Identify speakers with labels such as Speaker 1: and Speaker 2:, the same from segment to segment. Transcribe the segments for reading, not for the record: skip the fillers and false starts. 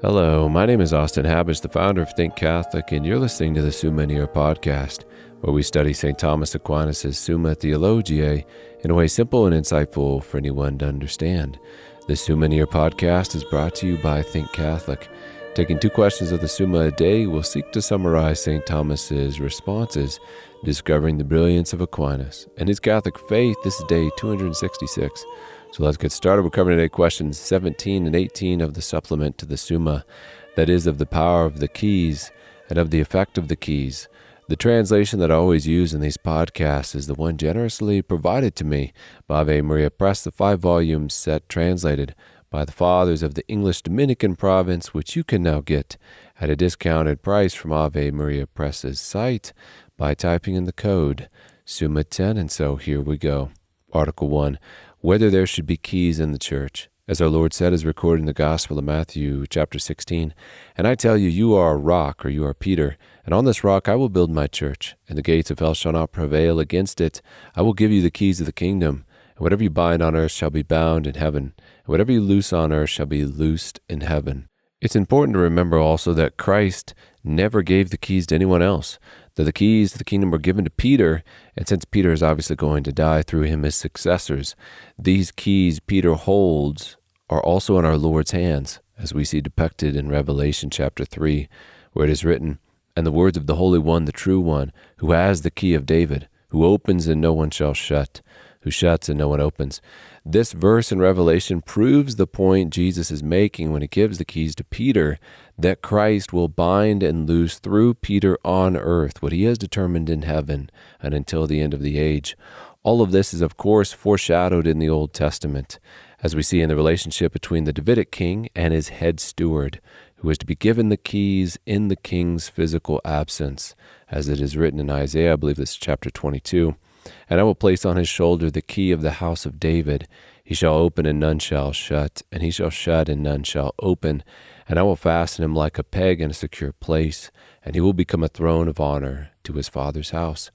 Speaker 1: Hello, my name is Austin Habich, the founder of Think Catholic, and you're listening to the Summa Theologica podcast, where we study St. Thomas Aquinas' Summa Theologiae in a way simple and insightful for anyone to understand. The Summa Theologica podcast is brought to you by Think Catholic. Taking 2 questions of the Summa a day, we'll seek to summarize St. Thomas's responses, discovering the brilliance of Aquinas and his Catholic faith. This is day 266. So let's get started. We're covering today questions 17 and 18 of the supplement to the Summa, that is, of the power of the keys and of the effect of the keys. The translation that I always use in these podcasts is the one generously provided to me by Ave Maria Press, the 5-volume set translated by the Fathers of the English Dominican province, which you can now get at a discounted price from Ave Maria Press's site by typing in the code Summa 10. And so here we go. Article 1. Whether there should be keys in the church. As our Lord said, is recorded in the Gospel of Matthew, chapter 16, "And I tell you, you are a rock, or you are Peter, and on this rock I will build my church, and the gates of hell shall not prevail against it. I will give you the keys of the kingdom, and whatever you bind on earth shall be bound in heaven, and whatever you loose on earth shall be loosed in heaven." It's important to remember also that Christ never gave the keys to anyone else. That the keys to the kingdom were given to Peter, and since Peter is obviously going to die, through him his successors, these keys Peter holds are also in our Lord's hands, as we see depicted in Revelation chapter 3, where it is written, "And the words of the Holy One, the true One, who has the key of David, who opens and no one shall shut, who shuts and no one opens." This verse in Revelation proves the point Jesus is making when he gives the keys to Peter, that Christ will bind and loose through Peter on earth what he has determined in heaven and until the end of the age. All of this is, of course, foreshadowed in the Old Testament, as we see in the relationship between the Davidic king and his head steward, who is to be given the keys in the king's physical absence, as it is written in Isaiah, I believe this is chapter 22. "And I will place on his shoulder the key of the house of David. He shall open and none shall shut, and he shall shut and none shall open. And I will fasten him like a peg in a secure place, and he will become a throne of honor to his father's house."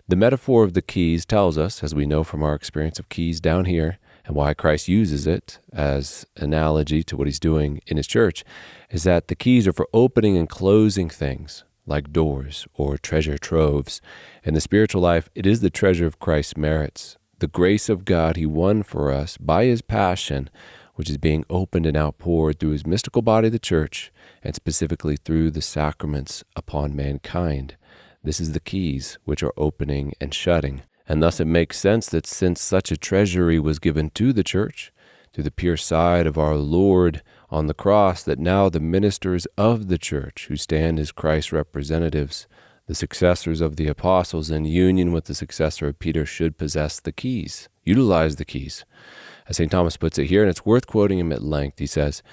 Speaker 1: The metaphor of the keys tells us, as we know from our experience of keys down here, and why Christ uses it as analogy to what he's doing in his church, is that the keys are for opening and closing things, like doors or treasure troves. In the spiritual life, it is the treasure of Christ's merits, the grace of God he won for us by his passion, which is being opened and outpoured through his mystical body, the church, and specifically through the sacraments upon mankind. This is the keys which are opening and shutting. And thus it makes sense that since such a treasury was given to the church, through the pure side of our Lord on the cross, that now the ministers of the church, who stand as Christ's representatives, the successors of the apostles in union with the successor of Peter, should possess the keys, utilize the keys. As St. Thomas puts it here, and it's worth quoting him at length, he says,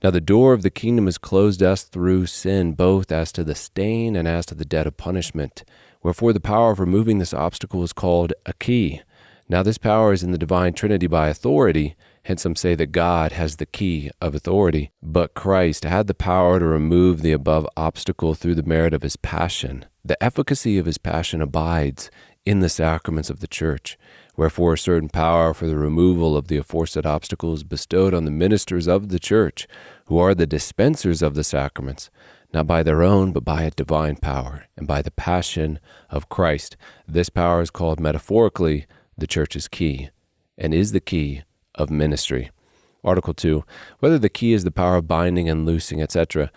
Speaker 1: "Now the door of the kingdom is closed us through sin, both as to the stain and as to the debt of punishment. Wherefore the power of removing this obstacle is called a key. Now this power is in the divine Trinity by authority, hence some say that God has the key of authority. But Christ had the power to remove the above obstacle through the merit of his passion. The efficacy of his passion abides in the sacraments of the church. Wherefore a certain power for the removal of the aforesaid obstacle is bestowed on the ministers of the church, who are the dispensers of the sacraments, not by their own, but by a divine power, and by the passion of Christ. This power is called metaphorically the church's key, and is the key of ministry." Article 2. Whether the key is the power of binding and loosing, etc.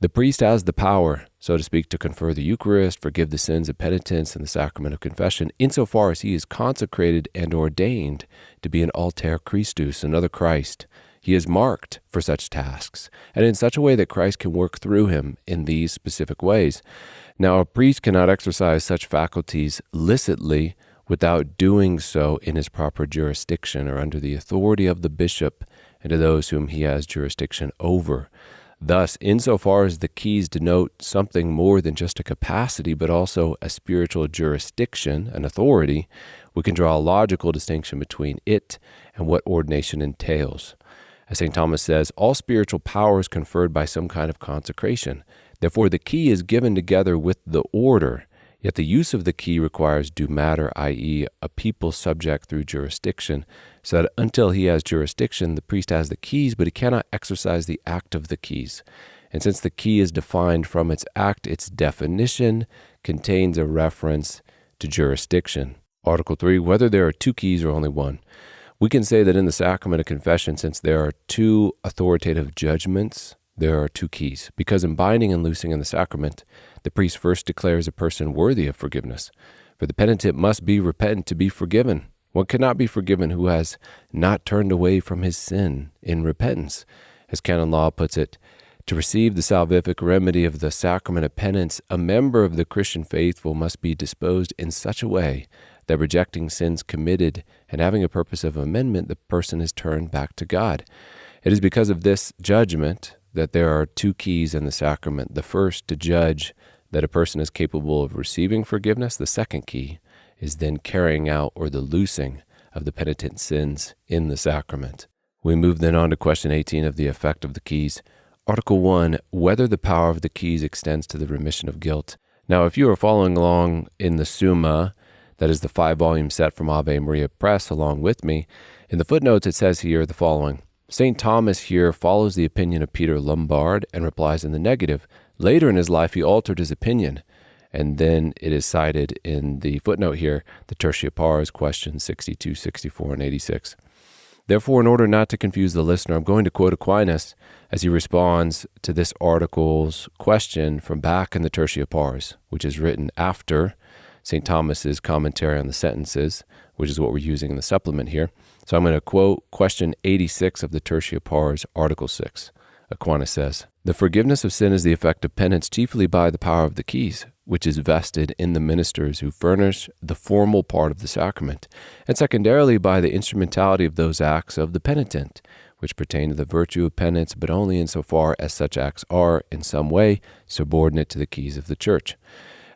Speaker 1: The priest has the power, so to speak, to confer the Eucharist, forgive the sins of penitence, and the sacrament of confession, insofar as he is consecrated and ordained to be an alter Christus, another Christ. He is marked for such tasks, and in such a way that Christ can work through him in these specific ways. Now, a priest cannot exercise such faculties licitly without doing so in his proper jurisdiction or under the authority of the bishop and to those whom he has jurisdiction over. Thus, insofar as the keys denote something more than just a capacity, but also a spiritual jurisdiction, an authority, we can draw a logical distinction between it and what ordination entails. As St. Thomas says, all spiritual power is conferred by some kind of consecration. Therefore, the key is given together with the order, yet the use of the key requires due matter, i.e., a people subject through jurisdiction, so that until he has jurisdiction, the priest has the keys, but he cannot exercise the act of the keys. And since the key is defined from its act, its definition contains a reference to jurisdiction. Article 3, whether there are two keys or only one. We can say that in the sacrament of confession, since there are two authoritative judgments, there are two keys. Because in binding and loosing in the sacrament, the priest first declares a person worthy of forgiveness. For the penitent must be repentant to be forgiven. One cannot be forgiven who has not turned away from his sin in repentance. As canon law puts it, to receive the salvific remedy of the sacrament of penance, a member of the Christian faithful must be disposed in such a way that rejecting sins committed and having a purpose of amendment, the person is turned back to God. It is because of this judgment that there are two keys in the sacrament. The first, to judge that a person is capable of receiving forgiveness. The second key is then carrying out or the loosing of the penitent's sins in the sacrament. We move then on to question 18 of the effect of the keys. Article 1, whether the power of the keys extends to the remission of guilt. Now, if you are following along in the Summa, that is the 5-volume set from Ave Maria Press, along with me, in the footnotes it says here the following. St. Thomas here follows the opinion of Peter Lombard and replies in the negative. Later in his life, he altered his opinion. And then it is cited in the footnote here, the Tertia Pars, questions 62, 64, and 86. Therefore, in order not to confuse the listener, I'm going to quote Aquinas as he responds to this article's question from back in the Tertia Pars, which is written after St. Thomas's commentary on the sentences, which is what we're using in the supplement here. So I'm going to quote question 86 of the Tertia Pars, Article 6. Aquinas says, "The forgiveness of sin is the effect of penance chiefly by the power of the keys, which is vested in the ministers who furnish the formal part of the sacrament, and secondarily by the instrumentality of those acts of the penitent, which pertain to the virtue of penance, but only insofar as such acts are, in some way, subordinate to the keys of the Church."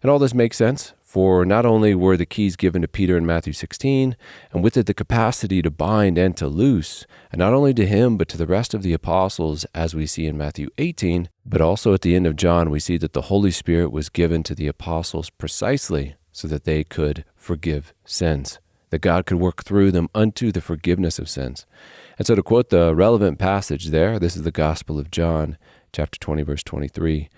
Speaker 1: And all this makes sense, for not only were the keys given to Peter in Matthew 16, and with it the capacity to bind and to loose, and not only to him, but to the rest of the apostles, as we see in Matthew 18, but also at the end of John, we see that the Holy Spirit was given to the apostles precisely so that they could forgive sins, that God could work through them unto the forgiveness of sins. And so to quote the relevant passage there, this is the Gospel of John, chapter 20, verse 23,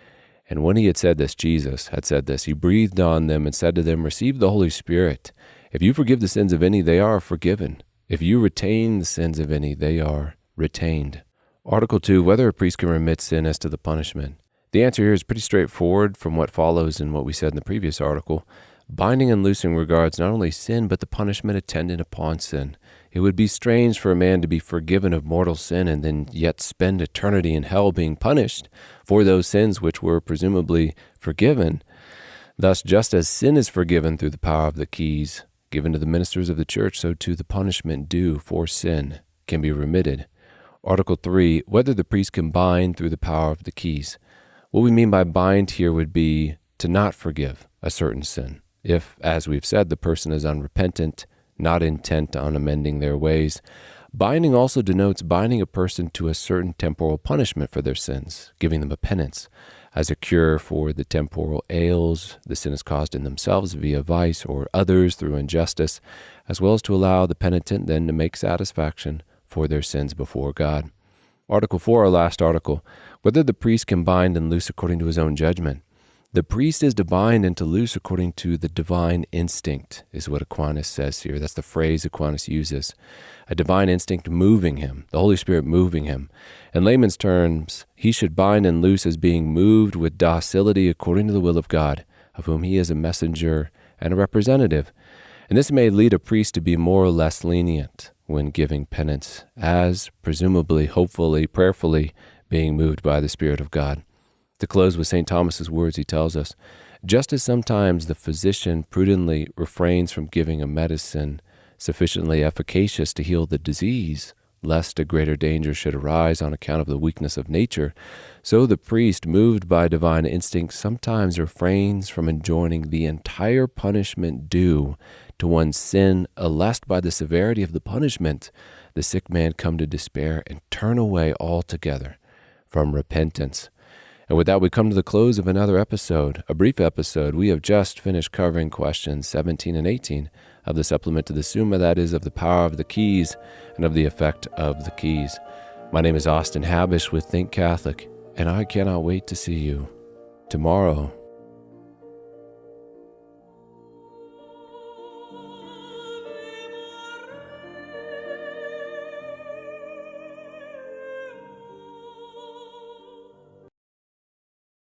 Speaker 1: "And when he had said this," Jesus had said this, "he breathed on them and said to them, receive the Holy Spirit. If you forgive the sins of any, they are forgiven. If you retain the sins of any, they are retained." Article 2, whether a priest can remit sin as to the punishment. The answer here is pretty straightforward from what follows in what we said in the previous article. Binding and loosing regards not only sin, but the punishment attendant upon sin. It would be strange for a man to be forgiven of mortal sin and then yet spend eternity in hell being punished for those sins which were presumably forgiven. Thus, just as sin is forgiven through the power of the keys given to the ministers of the Church, so too the punishment due for sin can be remitted. Article 3, whether the priest can bind through the power of the keys. What we mean by bind here would be to not forgive a certain sin. If, as we've said, the person is unrepentant, not intent on amending their ways. Binding also denotes binding a person to a certain temporal punishment for their sins, giving them a penance, as a cure for the temporal ails the sin is caused in themselves via vice or others through injustice, as well as to allow the penitent then to make satisfaction for their sins before God. Article 4, our last article, whether the priest can bind and loose according to his own judgment. The priest is to bind and to loose according to the divine instinct, is what Aquinas says here. That's the phrase Aquinas uses. A divine instinct moving him, the Holy Spirit moving him. In layman's terms, he should bind and loose as being moved with docility according to the will of God, of whom he is a messenger and a representative. And this may lead a priest to be more or less lenient when giving penance, as presumably, hopefully, prayerfully being moved by the Spirit of God. To close with St. Thomas's words, he tells us, just as sometimes the physician prudently refrains from giving a medicine sufficiently efficacious to heal the disease, lest a greater danger should arise on account of the weakness of nature, so the priest, moved by divine instinct, sometimes refrains from enjoining the entire punishment due to one's sin, lest by the severity of the punishment the sick man come to despair and turn away altogether from repentance. And with that, we come to the close of another episode, a brief episode. We have just finished covering questions 17 and 18 of the supplement to the Summa, that is, of the power of the keys and of the effect of the keys. My name is Austin Habish with Think Catholic, and I cannot wait to see you. Tomorrow,